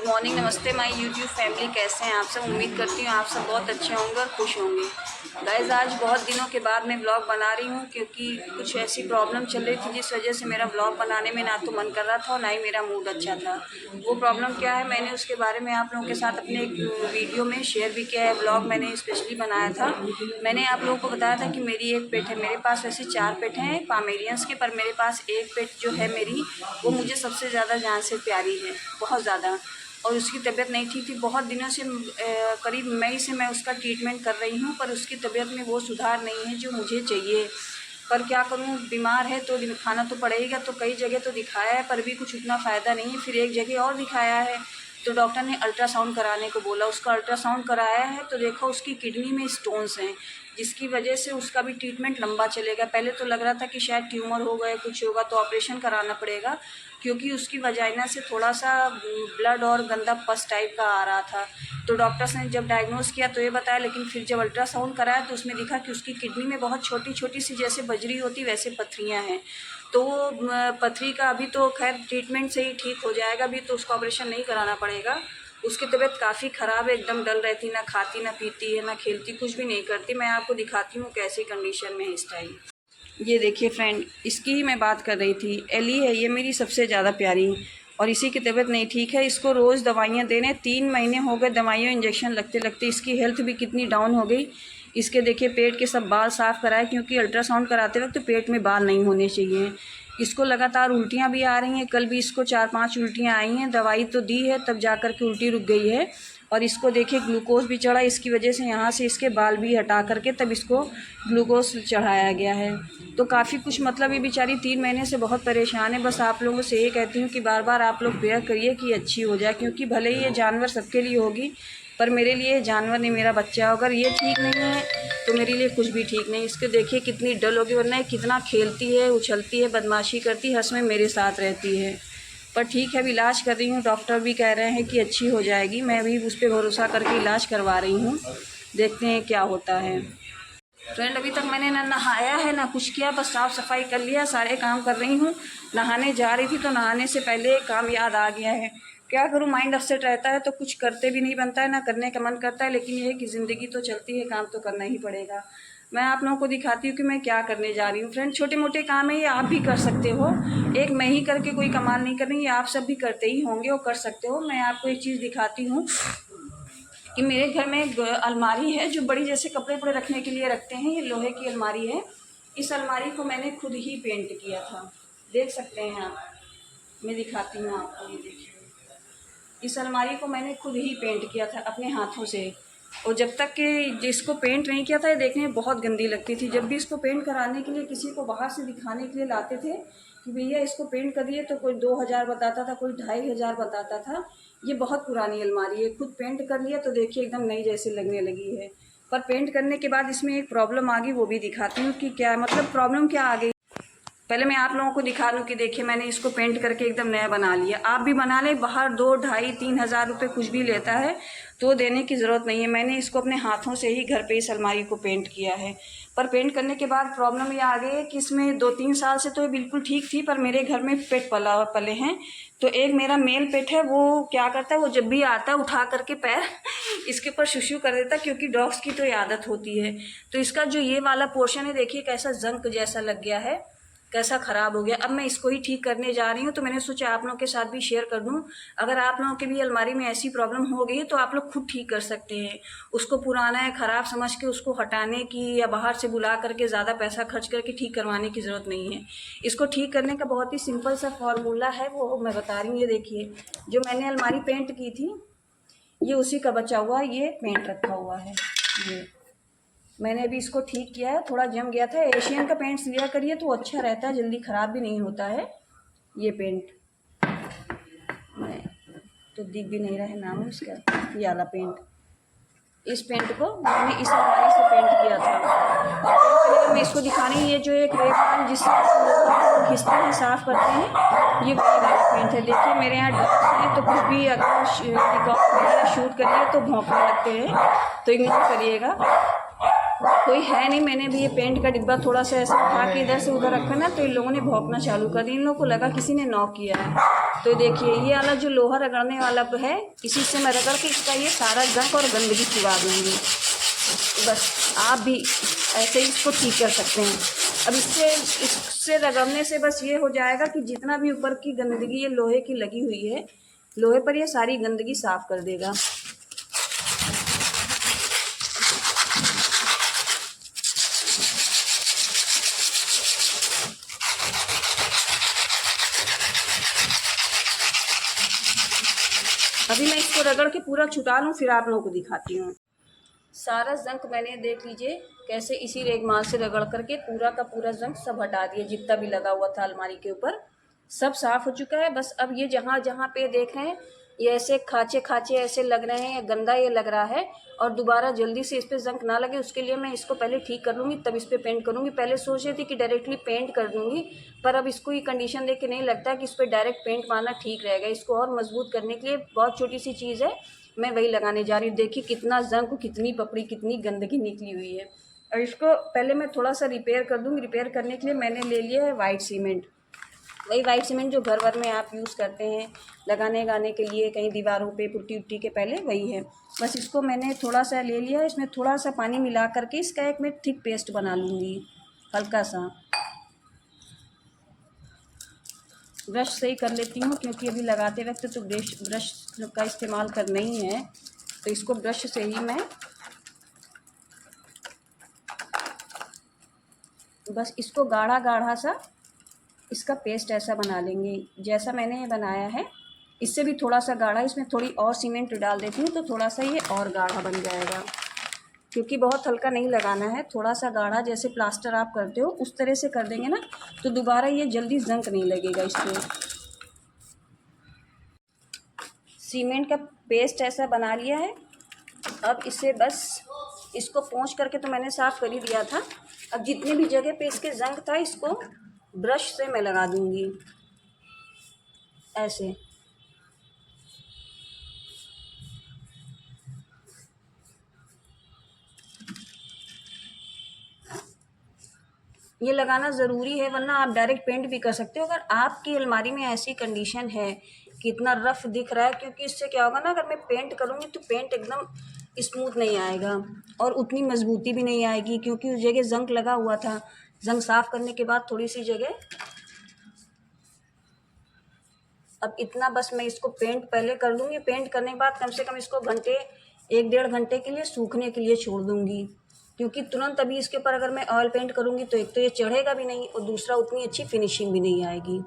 Good morning, नमस्ते my YouTube family. कैसे हैं आप सब? उम्मीद करती हूँ आप सब बहुत अच्छे होंगे और खुश होंगे। गाइस, आज बहुत दिनों के बाद मैं ब्लॉग बना रही हूँ क्योंकि कुछ ऐसी प्रॉब्लम चल रही थी जिस वजह से मेरा ब्लॉग बनाने में ना तो मन कर रहा था और ना ही मेरा मूड अच्छा था। वो प्रॉब्लम क्या है, मैंने उसके बारे में आप लोगों के साथ अपने एक वीडियो में शेयर भी किया है। ब्लॉग मैंने स्पेशली बनाया था। मैंने आप लोगों को बताया था कि मेरी एक पेट है। मेरे पास वैसे 4 पेट हैं पामेरियंस के, पर मेरे पास एक पेट जो है मेरी, वो मुझे सबसे ज़्यादा जान से प्यारी है, बहुत ज़्यादा। और उसकी तबीयत नहीं ठीक थी बहुत दिनों से। करीब मई से मैं उसका ट्रीटमेंट कर रही हूँ, पर उसकी तबीयत में वो सुधार नहीं है जो मुझे चाहिए। पर क्या करूँ, बीमार है तो दिखाना तो पड़ेगा। तो कई जगह तो दिखाया है पर भी कुछ उतना फ़ायदा नहीं है। फिर एक जगह और दिखाया है तो डॉक्टर ने अल्ट्रासाउंड कराने को बोला। उसका अल्ट्रासाउंड कराया है तो देखो उसकी किडनी में स्टोन्स हैं, जिसकी वजह से उसका भी ट्रीटमेंट लंबा चलेगा। पहले तो लग रहा था कि शायद ट्यूमर हो गए, कुछ होगा तो ऑपरेशन कराना पड़ेगा, क्योंकि उसकी वजाइना से थोड़ा सा ब्लड और गंदा पस टाइप का आ रहा था। तो डॉक्टर्स ने जब डायग्नोस किया तो ये बताया, लेकिन फिर जब अल्ट्रासाउंड कराया तो उसमें दिखा कि उसकी किडनी में बहुत छोटी छोटी सी जैसे बजरी होती वैसे पथरियाँ हैं। तो वो पथरी का अभी तो खैर ट्रीटमेंट से ही ठीक हो जाएगा, अभी तो उसका ऑपरेशन नहीं कराना पड़ेगा। उसकी तबीयत काफ़ी ख़राब है, एकदम डल रहती, ना खाती ना पीती है ना खेलती, कुछ भी नहीं करती। मैं आपको दिखाती हूँ कैसी कंडीशन में है इस टाइम। ये देखिए फ्रेंड, इसकी ही मैं बात कर रही थी। एली है ये मेरी सबसे ज़्यादा प्यारी, और इसी की तबीयत नहीं ठीक है। इसको रोज़ दवाइयाँ देने 3 महीने हो गए, दवाइयाँ इंजेक्शन लगते लगते इसकी हेल्थ भी कितनी डाउन हो गई। इसके देखिए पेट के सब बाल साफ़ कराए, क्योंकि अल्ट्रासाउंड कराते वक्त पेट में बाल नहीं होने चाहिए। इसको लगातार उल्टियाँ भी आ रही हैं। कल भी इसको 4-5 उल्टियाँ आई हैं। दवाई तो दी है तब जा कर के उल्टी रुक गई है। और इसको देखिए ग्लूकोज भी चढ़ा, इसकी वजह से यहाँ से इसके बाल भी हटा करके तब इसको ग्लूकोज चढ़ाया गया है। तो काफ़ी कुछ, मतलब ये बेचारी 3 महीने से बहुत परेशान है। बस आप लोगों से ये कहती हूँ कि बार बार आप लोग प्रेयर करिए कि अच्छी हो जाए, क्योंकि भले ही ये जानवर सबके लिए होगी पर मेरे लिए जानवर नहीं, मेरा बच्चा। अगर ये ठीक नहीं है तो मेरे लिए कुछ भी ठीक नहीं। इसके देखिए कितनी डल होगी, वरना कितना खेलती है, उछलती है, बदमाशी करती है, हंस में मेरे साथ रहती है। पर ठीक है, अब इलाज कर रही हूँ। डॉक्टर भी कह रहे हैं कि अच्छी हो जाएगी। मैं भी उस पर भरोसा करके इलाज करवा रही हूँ, देखते हैं क्या होता है। फ्रेंड, अभी तक मैंने ना नहाया है ना कुछ किया, बस साफ़ सफाई कर लिया, सारे काम कर रही हूँ। नहाने जा रही थी तो नहाने से पहले एक काम याद आ गया है। क्या करूँ, माइंड अपसेट रहता है तो कुछ करते भी नहीं बनता है, ना करने का मन करता है। लेकिन ये है कि ज़िंदगी तो चलती है, काम तो करना ही पड़ेगा। मैं आप लोगों को दिखाती हूँ कि मैं क्या करने जा रही हूँ। फ्रेंड, छोटे मोटे काम है ये, आप भी कर सकते हो। एक मैं ही करके कोई कमाल नहीं कर रही, आप सब भी करते ही होंगे और कर सकते हो। मैं आपको एक चीज़ दिखाती हूँ कि मेरे घर में एक अलमारी है जो बड़ी, जैसे कपड़े वपड़े रखने के लिए रखते हैं। ये लोहे की अलमारी है। इस अलमारी को मैंने खुद ही पेंट किया था, देख सकते हैं आप। मैं दिखाती हूँ आपको, ये देखिए। इस अलमारी को मैंने खुद ही पेंट किया था अपने हाथों से। और जब तक कि जिसको पेंट नहीं किया था ये देखने में बहुत गंदी लगती थी। जब भी इसको पेंट कराने के लिए किसी को बाहर से दिखाने के लिए लाते थे कि भैया इसको पेंट करिए, तो कोई 2000 बताता था, कोई 2500 बताता था। ये बहुत पुरानी अलमारी है, खुद पेंट कर लिया तो देखिए एकदम नई जैसे लगने लगी है। पर पेंट करने के बाद इसमें एक प्रॉब्लम आ गई, वो भी दिखाती हूँ कि क्या, मतलब प्रॉब्लम क्या आ गई। पहले मैं आप लोगों को दिखा दूँ कि देखिए मैंने इसको पेंट करके एकदम नया बना लिया। आप भी बना लें, बाहर 2, 2.5, 3 हज़ार रुपये कुछ भी लेता है, तो देने की ज़रूरत नहीं है। मैंने इसको अपने हाथों से ही घर पे इस अलमारी को पेंट किया है। पर पेंट करने के बाद प्रॉब्लम ये आ गई है कि इसमें 2-3 साल से तो ये बिल्कुल ठीक थी, पर मेरे घर में पेट पले हैं। तो एक मेरा मेल पेट है, वो क्या करता है, वो जब भी आता है उठा करके पैर इसके ऊपर शुशु कर देता है, क्योंकि डॉग्स की तो ये आदत होती है। तो इसका जो ये वाला पोर्शन है देखिए कैसा जंक जैसा लग गया है, कैसा ख़राब हो गया। अब मैं इसको ही ठीक करने जा रही हूँ, तो मैंने सोचा आप लोगों के साथ भी शेयर कर दूँ। अगर आप लोगों के भी अलमारी में ऐसी प्रॉब्लम हो गई है तो आप लोग खुद ठीक कर सकते हैं। उसको पुराना है ख़राब समझ के उसको हटाने की या बाहर से बुला करके ज़्यादा पैसा खर्च करके ठीक करवाने की ज़रूरत नहीं है। इसको ठीक करने का बहुत ही सिंपल सा फॉर्मूला है, वो मैं बता रही हूँ। ये देखिए, जो मैंने अलमारी पेंट की थी ये उसी का बचा हुआ ये पेंट रखा हुआ है। ये मैंने अभी इसको ठीक किया है, थोड़ा जम गया था। एशियन का पेंट्स लिया करिए तो अच्छा रहता है, जल्दी ख़राब भी नहीं होता है। ये पेंट मैं तो दिख भी नहीं रहा है नाम इसका, ये वाला पेंट। इस पेंट को मैंने इस अलमारी से पेंट किया था। और पेंट कलर मैं इसको दिखाने, ये जो एक रेत है जिससे खींचते हैं, साफ़ करते हैं, ये वही वाला पेंट है। देखिए मेरे यहाँ डॉग्स हैं तो कुछ भी अगर शूट करिए तो भौंकने लगते हैं, तो इग्नोर करिएगा, कोई है नहीं। मैंने भी ये पेंट का डिब्बा थोड़ा सा ऐसा उठा के इधर से उधर रखा ना, तो इन लोगों ने भौंकना चालू कर दिया। इन लोगों को लगा किसी ने नॉक किया है। तो देखिए ये वाला जो लोहा रगड़ने वाला है, इसी से मैं रगड़ के इसका ये सारा जंग और गंदगी छुड़ा दूँगी। बस आप भी ऐसे ही इसको ठीक कर सकते हैं। अब इससे रगड़ने से बस ये हो जाएगा कि जितना भी ऊपर की गंदगी ये लोहे की लगी हुई है, लोहे पर ये सारी गंदगी साफ़ कर देगा। अभी मैं इसको रगड़ के पूरा छुटा लूँ, फिर आप लोगों को दिखाती हूँ। सारा जंक मैंने देख लीजिए कैसे इसी रेगमाल से रगड़ करके पूरा का पूरा जंक सब हटा दिया, जितना भी लगा हुआ था अलमारी के ऊपर सब साफ़ हो चुका है। बस अब ये जहाँ जहाँ पे देख रहे हैं ये ऐसे खाँचे खाँचे ऐसे लग रहे हैं, गंदा ये लग रहा है, और दोबारा जल्दी से इस पर जंक ना लगे उसके लिए मैं इसको पहले ठीक कर लूँगी, तब इस पर पेंट करूँगी। पहले सोच रही थी कि डायरेक्टली पेंट कर दूँगी, पर अब इसको ये कंडीशन देख के नहीं लगता कि इस पर डायरेक्ट पेंट मारना ठीक रहेगा। इसको और मजबूत करने के लिए बहुत छोटी सी चीज़ है, मैं वही लगाने जा रही हूँ। देखिए कितना जंक, कितनी पपड़ी, कितनी गंदगी निकली हुई है। और इसको पहले मैं थोड़ा सा रिपेयर कर दूँगी। रिपेयर करने के लिए मैंने ले लिया है वाइट सीमेंट, वही वाइट सीमेंट जो घर भर में आप यूज़ करते हैं लगाने के लिए, कहीं दीवारों पे पुट्टी उट्टी के पहले, वही है। बस इसको मैंने थोड़ा सा ले लिया है, इसमें थोड़ा सा पानी मिला करके इसका एक मैं थिक पेस्ट बना लूँगी हल्का सा। ब्रश से ही कर लेती हूँ क्योंकि अभी लगाते वक्त तो ब्रश का इस्तेमाल करना ही है, तो इसको ब्रश से ही मैं बस इसको गाढ़ा गाढ़ा सा इसका पेस्ट ऐसा बना लेंगे जैसा मैंने ये बनाया है। इससे भी थोड़ा सा गाढ़ा, इसमें थोड़ी और सीमेंट डाल देती हूँ तो थोड़ा सा ये और गाढ़ा बन जाएगा, क्योंकि बहुत हल्का नहीं लगाना है, थोड़ा सा गाढ़ा जैसे प्लास्टर आप करते हो उस तरह से कर देंगे ना तो दोबारा ये जल्दी जंक नहीं लगेगा इसमें। सीमेंट का पेस्ट ऐसा बना लिया है। अब इसे बस इसको पोंछ करके तो मैंने साफ़ कर ही दिया था। अब जितने भी जगह पे इसके जंग था इसको ब्रश से मैं लगा दूंगी ऐसे। ये लगाना ज़रूरी है, वरना आप डायरेक्ट पेंट भी कर सकते हो। अगर आपकी अलमारी में ऐसी कंडीशन है कि इतना रफ़ दिख रहा है, क्योंकि इससे क्या होगा ना, अगर मैं पेंट करूँगी तो पेंट एकदम स्मूथ नहीं आएगा और उतनी मजबूती भी नहीं आएगी, क्योंकि उस जगह जंग लगा हुआ था। जंग साफ़ करने के बाद थोड़ी सी जगह, अब इतना बस मैं इसको पेंट पहले कर दूँगी। पेंट करने के बाद कम से कम इसको घंटे 1-1.5 घंटे के लिए सूखने के लिए छोड़ दूँगी, क्योंकि तुरंत अभी इसके ऊपर अगर मैं ऑयल पेंट करूँगी तो एक तो ये चढ़ेगा भी नहीं और दूसरा उतनी अच्छी फिनिशिंग भी नहीं आएगी।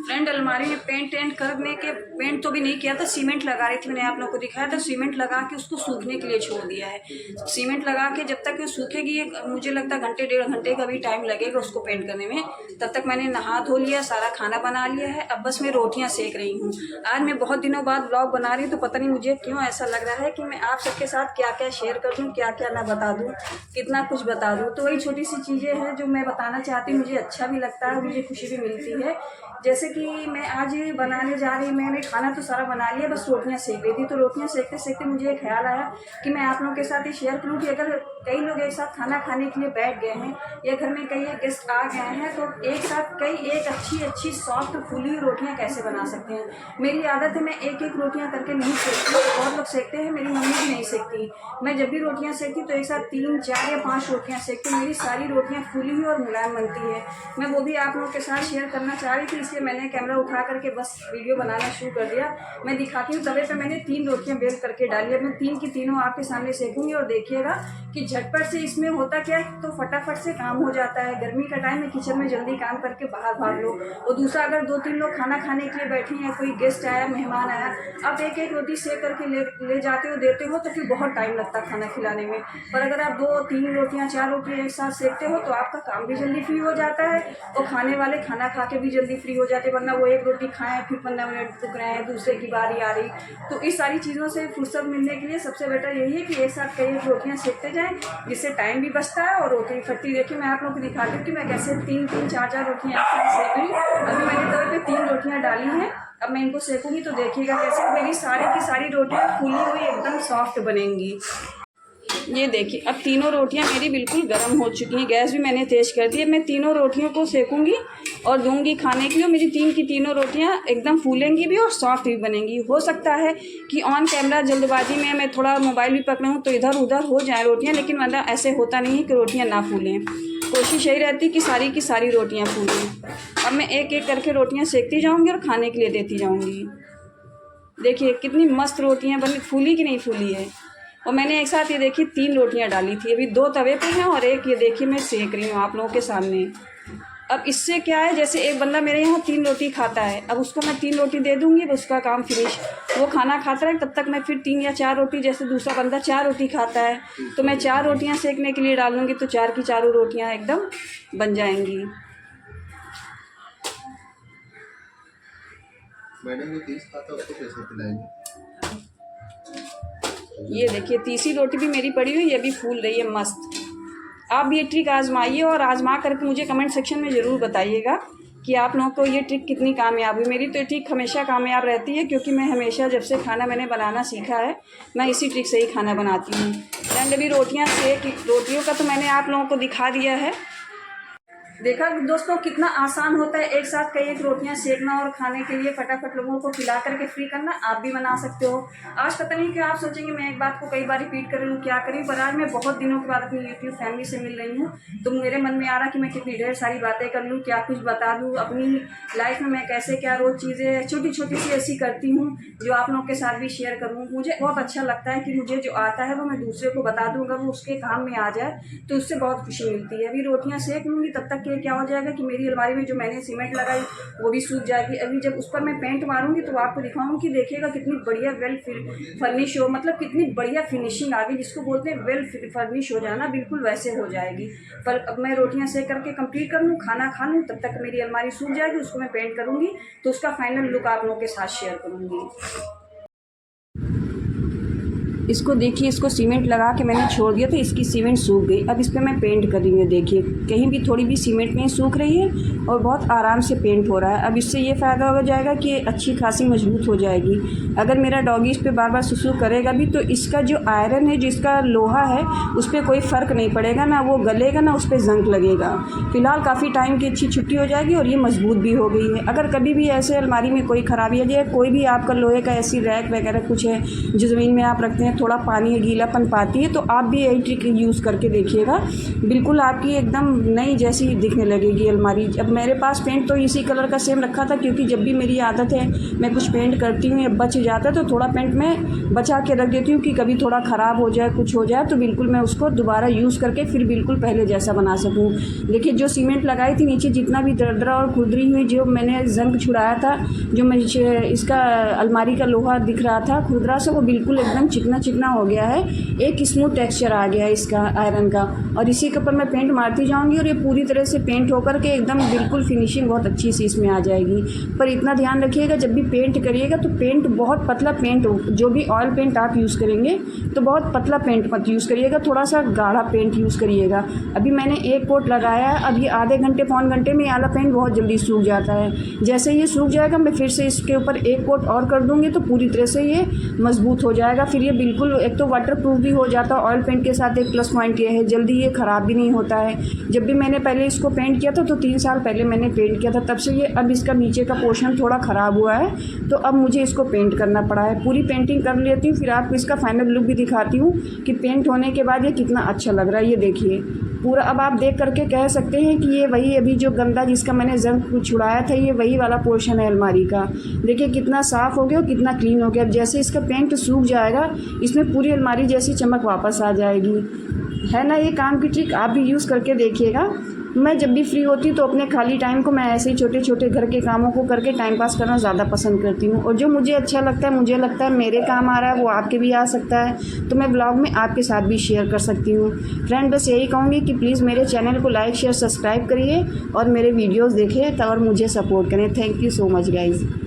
फ्रेंड अलमारी में पेंट तो भी नहीं किया था, सीमेंट लगा रही थी, मैंने आप लोगों को दिखाया था। सीमेंट लगा के उसको सूखने के लिए छोड़ दिया है। सीमेंट लगा के जब तक वो सूखेगी, मुझे लगता है घंटे 1.5 घंटे का भी टाइम लगेगा उसको पेंट करने में। तब तक मैंने नहा धो लिया, सारा खाना बना लिया है। अब बस मैं रोटियाँ सेक रही हूँ। आज मैं बहुत दिनों बाद ब्लॉग बना रही हूँ, तो पता नहीं मुझे क्यों ऐसा लग रहा है कि मैं आप सबके साथ क्या क्या शेयर कर दूँ, क्या क्या ना बता दूँ, कितना कुछ बता दूँ। तो वही छोटी सी चीज़ें हैं जो मैं बताना चाहती हूँ। मुझे अच्छा भी लगता है, मुझे खुशी भी मिलती है। जैसे कि मैं आज बनाने जा रही, मैंने खाना तो सारा बना लिया, बस रोटियां सेक रही थी। तो रोटियां सेकते सेकते मुझे एक ख्याल आया कि मैं आप लोगों के साथ ये शेयर करूं कि अगर कई लोग एक साथ खाना खाने के लिए बैठ गए हैं या घर में कई गेस्ट आ गए हैं, तो एक साथ एक अच्छी सॉफ्ट फूली हुई रोटियाँ कैसे बना सकते हैं। मेरी आदत है, मैं एक रोटियाँ करके नहीं सेकती, बहुत लोग सेकते हैं, मेरी मम्मी भी नहीं सेकती। मैं जब भी रोटियाँ सेकती तो एक साथ 3, 4 या 5 रोटियाँ सेकती, मेरी सारी रोटियाँ फूली हुई और मुलायम बनती है। मैं वो भी आप लोगों के साथ शेयर करना चाह रही थी, इसलिए मैंने कैमरा उठा करके बस वीडियो बनाना शुरू कर दिया। मैं दिखाती हूँ, तवे पे मैंने 3 रोटियां बेल करके डाली। अब मैं 3 की तीनों आपके सामने सेकूंगी और देखिएगा कि झटपट से इसमें होता क्या है, तो फटाफट से काम हो जाता है। गर्मी का टाइम है, किचन में जल्दी काम करके बाहर भाग लो। और दूसरा, अगर 2-3 लोग खाना खाने के लिए बैठे हैं, कोई गेस्ट आया, मेहमान आया, आप एक रोटी सेक करके ले जाते हो, देते हो, तो फिर बहुत टाइम लगता है खाना खिलाने में। पर अगर आप 2-3 रोटियाँ 4 रोटियाँ एक साथ सेकते हो तो आपका काम भी जल्दी फ्री हो जाता है और खाने वाले खाना खा के भी जल्दी फ्री हो जाते हैं। वरना वो एक रोटी खाएं, फिर 15 मिनट रुक रहे हैं, दूसरे की बारी आ रही। तो इस सारी चीज़ों से फुर्सत मिलने के लिए सबसे बेटर यही है कि एक साथ कई रोटियां सेकते जाएं, जिससे टाइम भी बचता है और रोटी फटती। देखिए मैं आप लोगों को दिखाती हूँ कि मैं कैसे 3-3, 4-4 रोटियाँ एक साथ सेक रही हूँ। अभी मैंने तवे पे 3 रोटियाँ डाली हैं, अब मैं इनको सेकूंगी तो देखिएगा कैसे मेरी सारी की सारी रोटियाँ फूली हुई एकदम सॉफ्ट बनेंगी। ये देखिए अब तीनों रोटियां मेरी बिल्कुल गर्म हो चुकी हैं। गैस भी मैंने तेज़ कर दी है। मैं तीनों रोटियों को सेकूंगी और दूंगी खाने के लिए। मेरी तीन की तीनों रोटियां एकदम फूलेंगी भी और सॉफ्ट भी बनेंगी। हो सकता है कि ऑन कैमरा जल्दबाजी में मैं थोड़ा मोबाइल भी पकड़ा हूँ तो इधर उधर हो जाए रोटियाँ, लेकिन मतलब ऐसे होता नहीं है कि रोटियाँ ना फूलें। कोशिश यही रहती कि सारी की सारी रोटियाँ फूलें। अब मैं एक एक करके रोटियाँ सेकती जाऊँगी और खाने के लिए देती जाऊँगी। देखिए कितनी मस्त रोटियाँ बनी, फूली कि नहीं फूली है। और मैंने एक साथ ये देखिए 3 रोटियां डाली थी। अभी 2 तवे पे हैं और एक ये देखिए मैं सेक रही हूँ आप लोगों के सामने। अब इससे क्या है, जैसे एक बंदा मेरे यहाँ 3 रोटी खाता है, अब उसको मैं 3 रोटी दे दूँगी, अब उसका काम फिनिश। वो खाना खाता है तब तक मैं फिर 3 या 4 रोटी, जैसे दूसरा बंदा 4 रोटी खाता है तो मैं 4 रोटियाँ सेकने के लिए डालूँगी तो 4 की चारों रोटियाँ एकदम बन जाएंगी। मैडम जो 30 खाता है उसको कैसे खिलाएंगे? ये देखिए तीसरी रोटी भी मेरी पड़ी हुई, ये भी फूल रही है मस्त। आप भी ये ट्रिक आजमाइए और आजमा करके मुझे कमेंट सेक्शन में ज़रूर बताइएगा कि आप लोगों को ये ट्रिक कितनी कामयाब हुई। मेरी तो ये ट्रिक हमेशा कामयाब रहती है, क्योंकि मैं हमेशा जब से खाना मैंने बनाना सीखा है मैं इसी ट्रिक से ही खाना बनाती हूँ। एंड अभी रोटियों का तो मैंने आप लोगों को दिखा दिया है। देखा दोस्तों कितना आसान होता है एक साथ कई एक रोटियां सेकना और खाने के लिए फटाफट लोगों को खिला करके फ्री करना। आप भी बना सकते हो। आज पता नहीं क्यों आप सोचेंगे मैं एक बात को कई बार रिपीट कर रही हूँ, क्या करी, पर आज मैं बहुत दिनों के बाद अपनी यूट्यूब फैमिली से मिल रही हूँ तो मेरे मन में आ रहा कि मैं कितनी ढेर सारी बातें कर लूँ, क्या कुछ बता दूँ अपनी लाइफ में मैं कैसे क्या रोज़ चीज़ें छोटी छोटी सी ऐसी करती हूँ जो आप लोगों के साथ भी शेयर करूँ। मुझे बहुत अच्छा लगता है कि मुझे जो आता है वो मैं दूसरे को बता दूँ, अगर वो उसके काम में आ जाए तो उससे बहुत खुशी मिलती है। अभी रोटियाँ सेक लूँगी तब तक के क्या हो जाएगा कि मेरी अलमारी में जो मैंने सीमेंट लगाई वो भी सूख जाएगी। अभी जब उस पर मैं पेंट मारूंगी तो आपको दिखाऊंगी कि देखिएगा कितनी बढ़िया वेल फर्निश हो, मतलब कितनी बढ़िया फिनिशिंग आ गई, जिसको बोलते हैं वेल फर्निश हो जाना, बिल्कुल वैसे हो जाएगी। पर अब मैं रोटियां सेक करके कंप्लीट कर लूँ, खाना खा लूँ, तब तक मेरी अलमारी सूख जाएगी। उसको मैं पेंट करूँगी तो उसका फाइनल लुक आप लोगों के साथ शेयर करूँगी। इसको देखिए, इसको सीमेंट लगा के मैंने छोड़ दिया था, इसकी सीमेंट सूख गई। अब इस पर मैं पेंट कर रही हूँ। देखिए कहीं भी थोड़ी भी सीमेंट नहीं सूख रही है और बहुत आराम से पेंट हो रहा है। अब इससे ये फ़ायदा हो जाएगा कि अच्छी खासी मजबूत हो जाएगी। अगर मेरा डॉगी इस पर बार बार सुसु करेगा भी तो इसका जो आयरन है, जिसका लोहा है, उस पर कोई फ़र्क नहीं पड़ेगा, ना वो गलेगा ना उस पर जंग लगेगा। फ़िलहाल काफ़ी टाइम की अच्छी छुट्टी हो जाएगी और ये मजबूत भी हो गई है। अगर कभी भी ऐसे अलमारी में कोई ख़राबी आ जाए, कोई भी आपका लोहे का ऐसी रैक वगैरह कुछ है जो ज़मीन में आप रखते हैं, थोड़ा पानी या गीलापन पाती है, तो आप भी यही ट्रिक यूज़ करके देखिएगा, बिल्कुल आपकी एकदम नई जैसी दिखने लगेगी अलमारी। अब मेरे पास पेंट तो इसी कलर का सेम रखा था, क्योंकि जब भी मेरी आदत है मैं कुछ पेंट करती हूँ या बच जाता है तो थोड़ा पेंट मैं बचा के रख देती हूँ कि कभी थोड़ा ख़राब हो जाए, कुछ हो जाए तो बिल्कुल मैं उसको दोबारा यूज़ करके फिर बिल्कुल पहले जैसा बना सकूँ। देखिए जो सीमेंट लगाई थी नीचे, जितना भी दरदरा और खुरदरी हुई जो मैंने जंग छुड़ाया था, जो मैं इसका अलमारी का लोहा दिख रहा था खुरदरा से, वो बिल्कुल एकदम चिकना चिकना हो गया है। एक स्मूथ टेक्सचर आ गया है इसका आयरन का। और इसी के ऊपर मैं पेंट मारती जाऊंगी और ये पूरी तरह से पेंट होकर के एकदम बिल्कुल फिनिशिंग बहुत अच्छी सी इसमें आ जाएगी। पर इतना ध्यान रखिएगा जब भी पेंट करिएगा तो पेंट बहुत पतला पेंट हो। जो भी ऑयल पेंट आप यूज़ करेंगे तो बहुत पतला पेंट मत यूज़ करिएगा, थोड़ा सा गाढ़ा पेंट यूज़ करिएगा। अभी मैंने एक कोट लगाया है, अब ये आधे घंटे पौन घंटे में आला पेंट बहुत जल्दी सूख जाता है। जैसे ये सूख जाएगा मैं फिर से इसके ऊपर एक कोट और कर दूँगी तो पूरी तरह से ये मजबूत हो जाएगा। फिर ये बिल्कुल एक तो वाटर प्रूफ भी हो जाता है। ऑयल पेंट के साथ एक प्लस पॉइंट ये है, जल्दी ये ख़राब भी नहीं होता है। जब भी मैंने पहले इसको पेंट किया था तो 3 साल पहले मैंने पेंट किया था, तब से ये अब इसका नीचे का पोर्शन थोड़ा ख़राब हुआ है तो अब मुझे इसको पेंट करना पड़ा है। पूरी पेंटिंग कर लेती हूँ, फिर आपको इसका फाइनल लुक भी दिखाती हूँ कि पेंट होने के बाद ये कितना अच्छा लग रहा है। ये देखिए पूरा, अब आप देख करके कह सकते हैं कि ये वही अभी जो गंदा जिसका मैंने जंग छुड़ाया था ये वही वाला पोर्शन है अलमारी का। देखिए कितना साफ़ हो गया और कितना क्लीन हो गया। अब जैसे इसका पेंट सूख जाएगा इसमें पूरी अलमारी जैसी चमक वापस आ जाएगी। है ना ये काम की ट्रिक, आप भी यूज़ करके देखिएगा। मैं जब भी फ्री होती हूँ तो अपने खाली टाइम को मैं ऐसे ही छोटे छोटे घर के कामों को करके टाइम पास करना ज़्यादा पसंद करती हूँ। और जो मुझे अच्छा लगता है, मुझे लगता है मेरे काम आ रहा है, वो आपके भी आ सकता है, तो मैं ब्लॉग में आपके साथ भी शेयर कर सकती हूँ। फ्रेंड बस यही कहूँगी कि प्लीज़ मेरे चैनल को लाइक शेयर सब्सक्राइब करिए और मेरे वीडियोज़ देखें और मुझे सपोर्ट करें। Thank you so much guys.